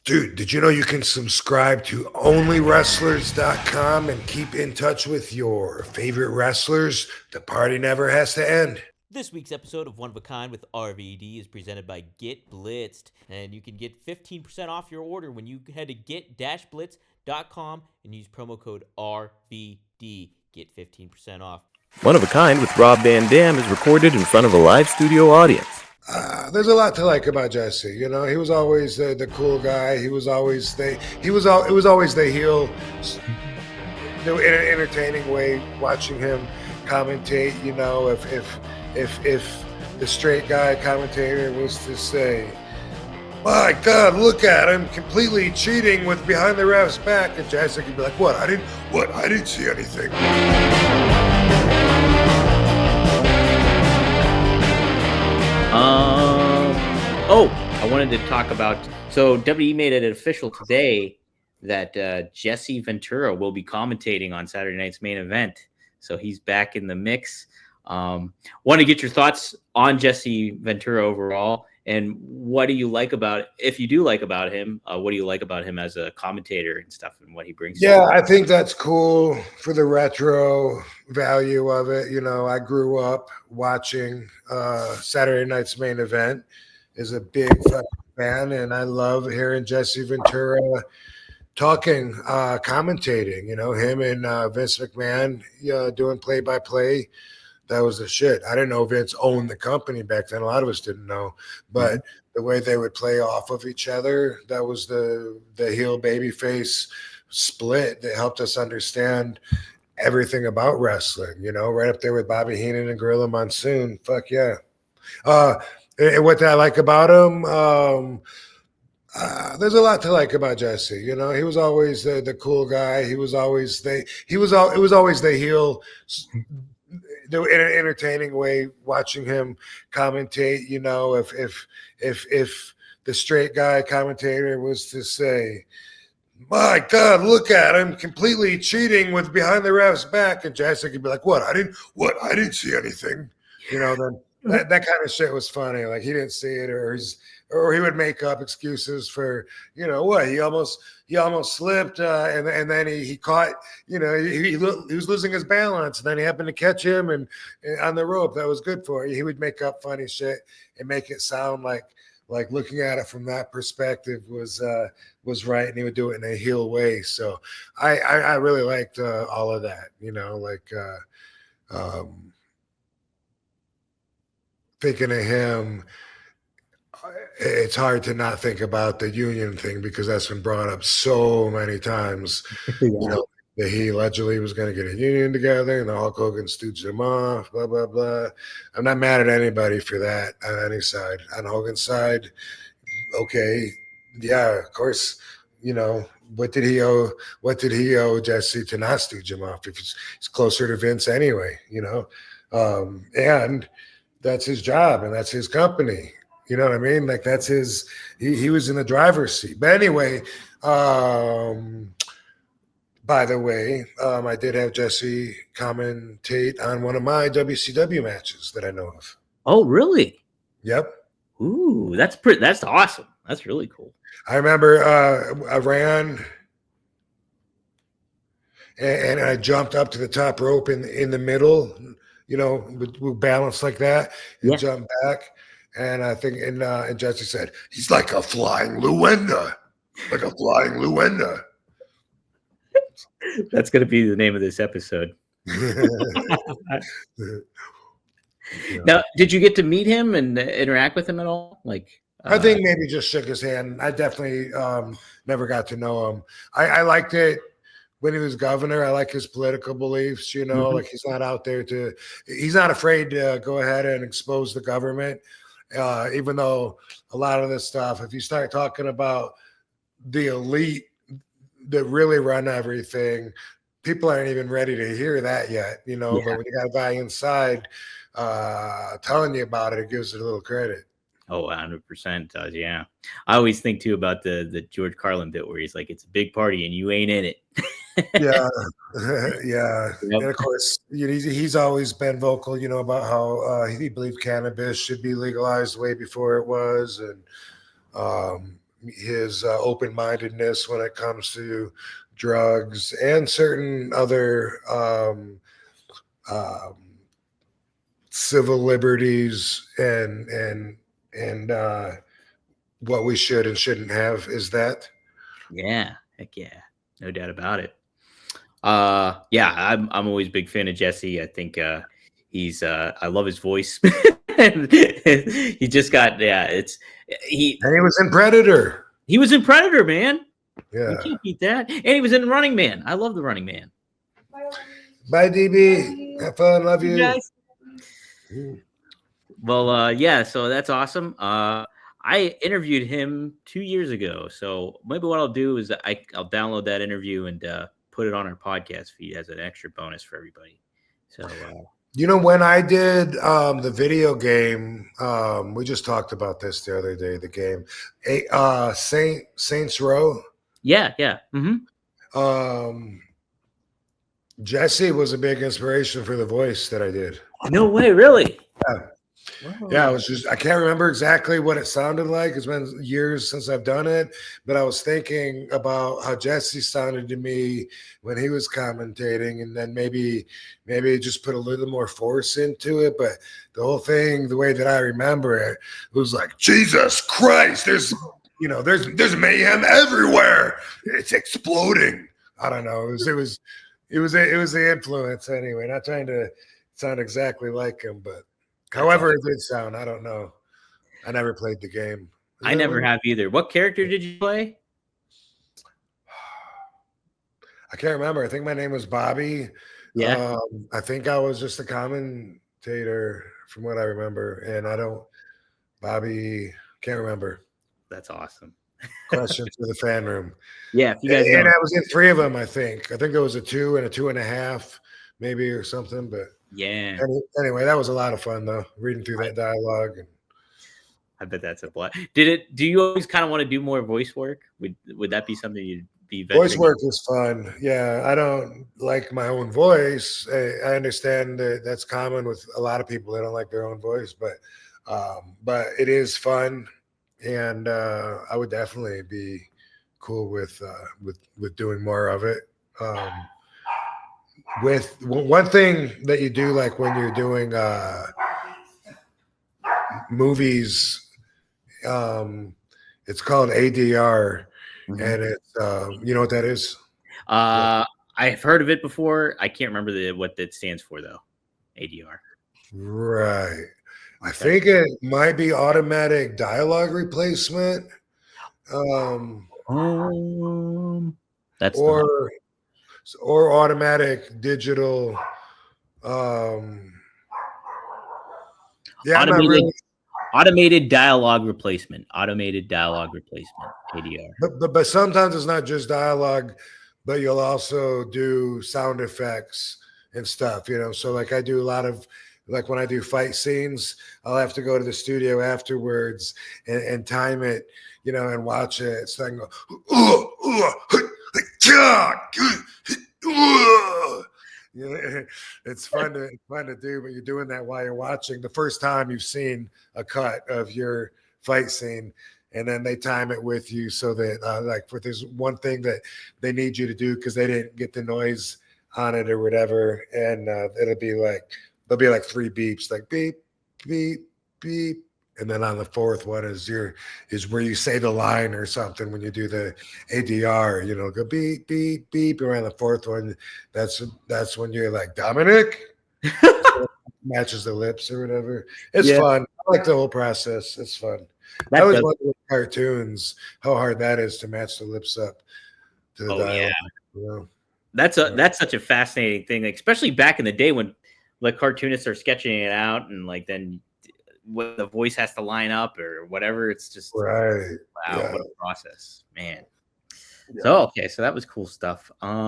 Dude, did you know you can subscribe to onlywrestlers.com and keep in touch with your favorite wrestlers? The party never has to end. This week's episode of One of a Kind with RVD is presented by Get Blitzed, and you can get 15% off your order when you head to get-blitz.com and use promo code RVD. Get 15% off. One of a Kind with Rob Van Dam is recorded in front of a live studio audience. There's a lot to like about Jesse. You know, he was always the cool guy. It was always the heel. In an entertaining way, watching him commentate. You know, if the straight guy commentator was to say, "My God, look at him completely cheating with behind the ref's back," and Jesse could be like, "What? I didn't see anything." I wanted to talk about, so WWE made it official today that Jesse Ventura will be commentating on Saturday night's main event. So he's back in the mix. Want to get your thoughts on Jesse Ventura overall, and what do you like about, if you do like about him, what do you like about him as a commentator and stuff and what he brings? Yeah, I think that's cool for the retro value of it. You know, I grew up watching Saturday night's main event, is a big fan, and I love hearing Jesse Ventura talking, commentating. You know, him and Vince McMahon doing play-by-play. That was the shit. I didn't know Vince owned the company back then. A lot of us didn't know, but the way they would play off of each other, that was the heel babyface split that helped us understand everything about wrestling. You know, right up there with Bobby Heenan and Gorilla Monsoon. Fuck yeah. And what I like about him, there's a lot to like about Jesse. You know, he was always the cool guy. It was always the heel. In an entertaining way, watching him commentate. You know, if the straight guy commentator was to say, "My God, look at him completely cheating with behind the ref's back," and Jesse could be like, "What? I didn't see anything." You know, then that kind of shit was funny. Like he didn't see it, or he would make up excuses for, you know, what he almost slipped, and then he caught, you know, he was losing his balance, and then he happened to catch him and on the rope. That was good for you. He would make up funny shit and make it sound like looking at it from that perspective was right, and he would do it in a heel way. So I really liked all of that. You know, like thinking of him, it's hard to not think about the union thing because that's been brought up so many times. Yeah. You know, that he allegedly was going to get a union together, and the Hulk Hogan stooged him off, blah, blah, blah. I'm not mad at anybody for that on any side. On Hogan's side, okay, yeah, of course, you know, what did he owe Jesse to not stooge him off if he's closer to Vince anyway, you know? And that's his job, and that's his company. You know what I mean? Like that's his. He was in the driver's seat. But anyway, by the way, I did have Jesse commentate on one of my WCW matches that I know of. Oh, really? Yep. Ooh, that's awesome. That's really cool. I remember I ran and I jumped up to the top rope in the middle. You know, we balanced like that and jumped back. And I think, and Jesse said, "He's like a flying Luenda, That's going to be the name of this episode. Now, did you get to meet him and interact with him at all? Like, I think maybe just shook his hand. I definitely never got to know him. I liked it when he was governor. I like his political beliefs. You know, like he's not out there he's not afraid to go ahead and expose the government. Even though a lot of this stuff, if you start talking about the elite that really run everything, people aren't even ready to hear that yet, you know. But when you got a guy inside telling you about it, it gives it a little credit. Oh, 100% does, yeah. I always think, too, about the George Carlin bit where he's like, it's a big party and you ain't in it. Yeah. Yeah. Yep. And, of course, he's always been vocal, you know, about how he believed cannabis should be legalized way before it was. And, his open-mindedness when it comes to drugs and certain other civil liberties and what we should and shouldn't have. Is that? Yeah, heck yeah, no doubt about it. Yeah, I'm always a big fan of Jesse. I think he's I love his voice. He just got And he was in Predator. He was in Predator, man. Yeah. You can't beat that. And he was in Running Man. I love the Running Man. Bye, DB. Have fun. Love you. Guys. Well, yeah, so that's awesome. I interviewed him 2 years ago. So maybe what I'll do is I'll download that interview and put it on our podcast feed as an extra bonus for everybody. So when I did the video game, we just talked about this the other day, the game Saints Row. Yeah. Jesse was a big inspiration for the voice that I did. No way, really? Yeah. Wow. Yeah, I can't remember exactly what it sounded like. It's been years since I've done it, but I was thinking about how Jesse sounded to me when he was commentating, and then maybe just put a little more force into it. But the whole thing, the way that I remember it, was like, Jesus Christ, there's mayhem everywhere. It's exploding. I don't know. It was the influence anyway. Not trying to sound exactly like him, but however it did sound, I don't know. I never played the game. I never have either. What character did you play? I can't remember. I think my name was Bobby. Yeah. I think I was just a commentator from what I remember. And can't remember. That's awesome. Question to the fan room. Yeah. If you guys and I was in 3 of them, I think. I think it was a 2 and a 2.5, maybe, or something. But yeah. Anyway, that was a lot of fun though, reading through that dialogue. And I bet that's a blast. Do you always kind of want to do more voice work? Would that be something you'd be voice work is fun? Yeah, I don't like my own voice. I understand that that's common with a lot of people. They don't like their own voice, but it is fun, and I would definitely be cool with doing more of it. With one thing that you do, like when you're doing movies, it's called ADR, and it's you know what that is? I've heard of it before. I can't remember what that stands for though. ADR. Right. I think it might be automatic dialogue replacement. That's or automatic digital. Automated dialogue replacement. Automated dialogue replacement. ADR. But sometimes it's not just dialogue, but you'll also do sound effects and stuff. So like I do a lot of. Like when I do fight scenes, I'll have to go to the studio afterwards and time it, and watch it. So I can go, it's fun to do, but you're doing that while you're watching. The first time you've seen a cut of your fight scene, and then they time it with you so that if there's one thing that they need you to do because they didn't get the noise on it or whatever, and it'll be like. There'll be like 3 beeps, like beep, beep, beep, and then on the 4th one is where you say the line or something when you do the ADR. Go beep, beep, beep. Around the 4th one, that's when you're like Dominic, matches the lips or whatever. It's fun. I like the whole process. It's fun. I always wonder with cartoons how hard that is to match the lips up to the dialogue. Yeah. That's such a fascinating thing, especially back in the day when. Like cartoonists are sketching it out, and like then what the voice has to line up or whatever. It's just right. Wow, what a process, man. Yeah. So that was cool stuff.